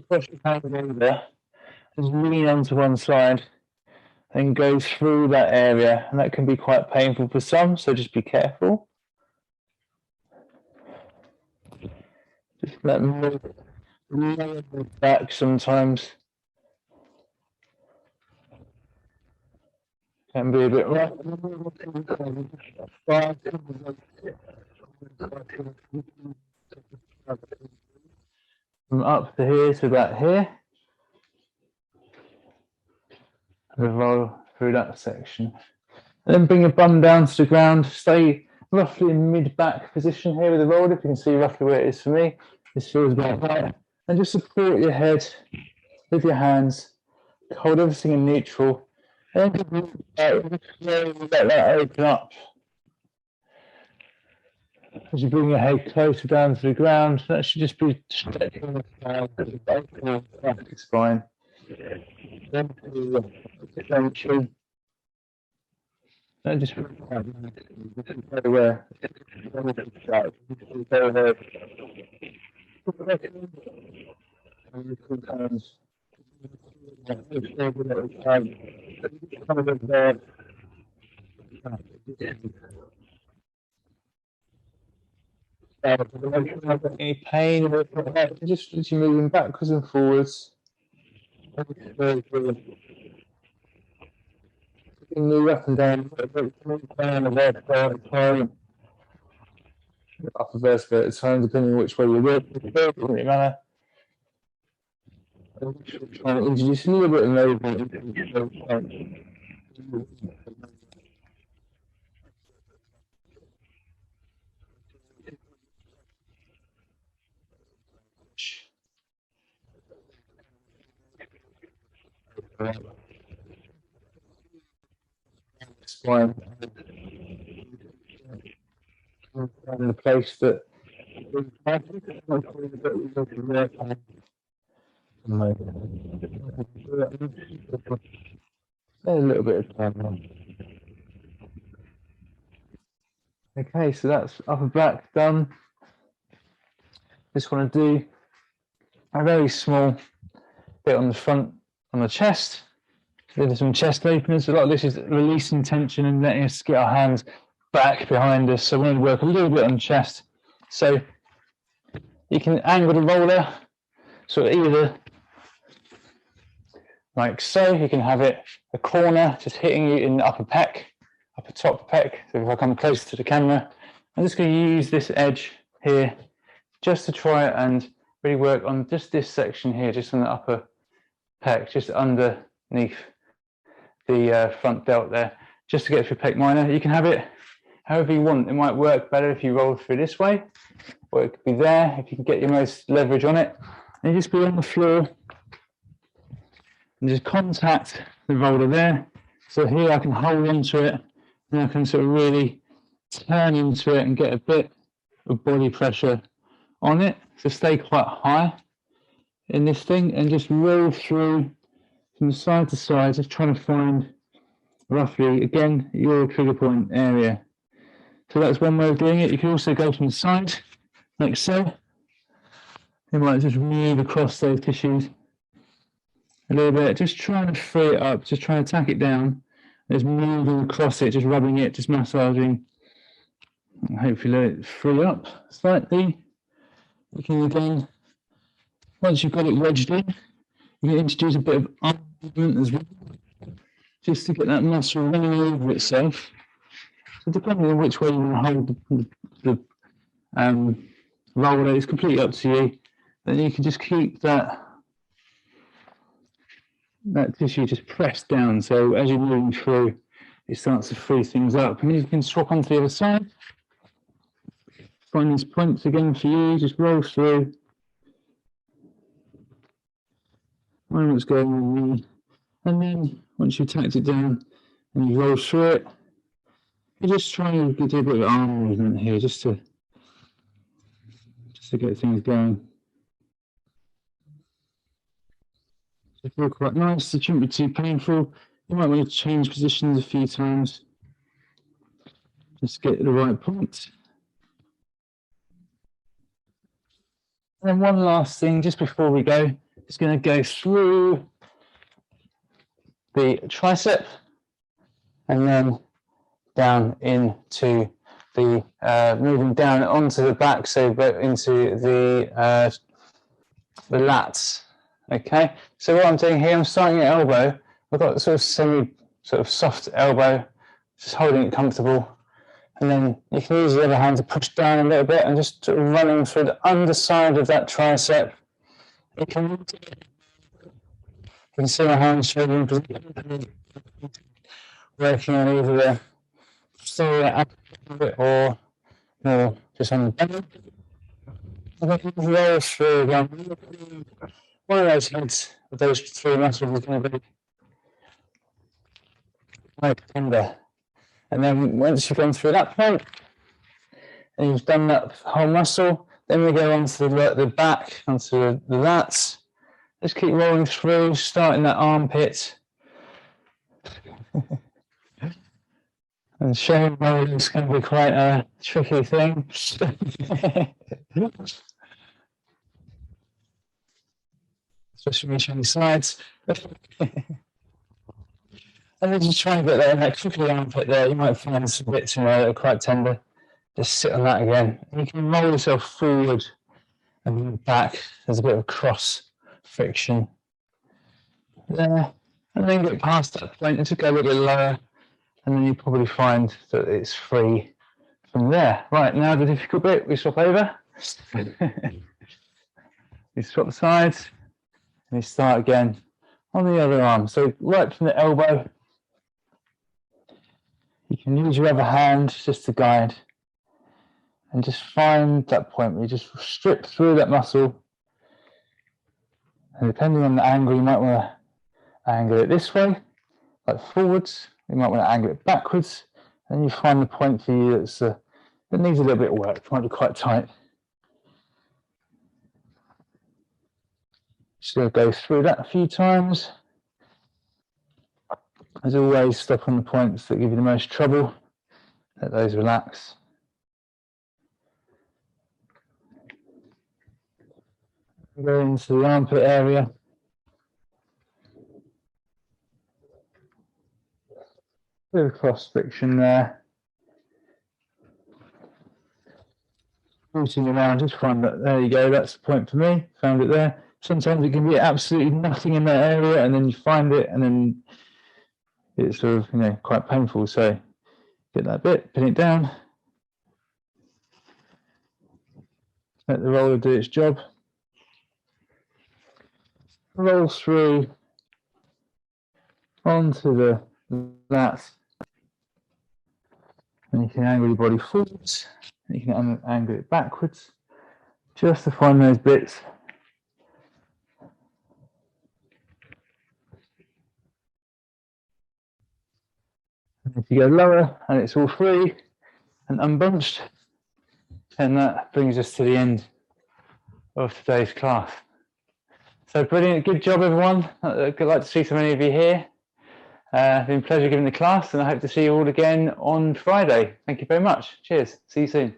Push your hand over, just lean onto one side and go through that area, and that can be quite painful for some, so just be careful. Just let them move back sometimes. Can be a bit rough. From up to here to about here. And roll through that section. And then bring your bum down to the ground. Stay roughly in mid-back position here with the roller. If you can see roughly where it is for me. This feels about right. And just support your head with your hands. Hold everything in neutral. And let that open up. As you bring your head closer down to the ground, that should just be stretching the spine. Then extension. Just everywhere. Any pain, just as you're moving backwards and forwards. You can move up and down, upper vertebrae at a time, depending on which way you work. It doesn't really matter. Try and introduce a little bit of movement. Spine. In the place that a little bit of time. Okay, so that's upper back done. Just want to do a very small bit on the front, on the chest. There's some chest openers. A lot of this is releasing tension and letting us get our hands back behind us. So we're going to work a little bit on the chest. So you can angle the roller, so either like so. You can have it a corner just hitting you in the upper pec, upper top pec. So if I come closer to the camera, I'm just going to use this edge here just to try and really work on just this section here, just on the upper pec, just underneath the front delt there, just to get through pec minor. You can have it however you want. It might work better if you roll through this way, or it could be there if you can get your most leverage on it. And you just be on the floor and just contact the roller there. So here I can hold onto it and I can sort of really turn into it and get a bit of body pressure on it. So stay quite high in this thing and just roll through from side to side, just trying to find roughly, again, your trigger point area. So that's one way of doing it. You can also go from the side, like so. You might just move across those tissues a little bit, just trying to free it up, just trying to tack it down, just moving across it, just rubbing it, just massaging. Hopefully let it free up slightly. You can again, once you've got it wedged in, you can introduce a bit of arm movement as well, just to get that muscle running over itself. So depending on which way you want to hold the roller, it's completely up to you. Then you can just keep that tissue just pressed down. So as you're moving through, it starts to free things up. And you can swap onto the other side. Find these points again for you, just roll through. Find what's going on there. And then once you've tacked it down and you roll through it, you're just trying to do a bit of arm movement here, just to get things going. They feel quite nice, they shouldn't be too painful. You might want to change positions a few times. Just get to the right point. And then one last thing, just before we go, just going to go through the tricep and then down into the, moving down onto the back, so into the lats. Okay, so what I'm doing here, I'm starting at elbow. I've got sort of soft elbow, just holding it comfortable. And then you can use the other hand to push down a little bit and just sort of running through the underside of that tricep. You can see my hands shading, working on either the side or more just on the belly. And then roll through again. One of those heads of those three muscles is going to be quite tender. And then once you've gone through that point, and you've done that whole muscle, then we go on to the back, onto the lats. Just keep rolling through, starting that armpit. And showing rolling is going to be quite a tricky thing. Especially when you're showing sides. And then just try and get that tricky armpit there. You might find some bits in there that are quite tender. Just sit on that again. And you can roll yourself forward and back. There's a bit of cross friction there. And then get past that point and just go a little lower. And then you probably find that it's free from there. Right, now the difficult bit, we swap over. You swap the sides. And you start again on the other arm. So right from the elbow, you can use your other hand just to guide and just find that point where you just strip through that muscle. And depending on the angle, you might want to angle it this way, like forwards. You might want to angle it backwards. And you find the point for you that needs a little bit of work. It might be quite tight. Just going to go through that a few times. As always, stop on the points that give you the most trouble. Let those relax. Go into the armpit area. Bit of cross friction there. Rooting around, just find that, there you go, that's the point for me, found it there. Sometimes it can be absolutely nothing in that area and then you find it and then it's sort of, quite painful. So get that bit, pin it down. Let the roller do its job. Roll through onto the lats. And you can angle your body forwards. And you can angle it backwards. Just to find those bits. If you go lower and it's all free and unbunched, then that brings us to the end of today's class. So brilliant, good job everyone. I'd like to see so many of you here. Been a pleasure giving the class, and I hope to see you all again on Friday. Thank you very much. Cheers. See you soon.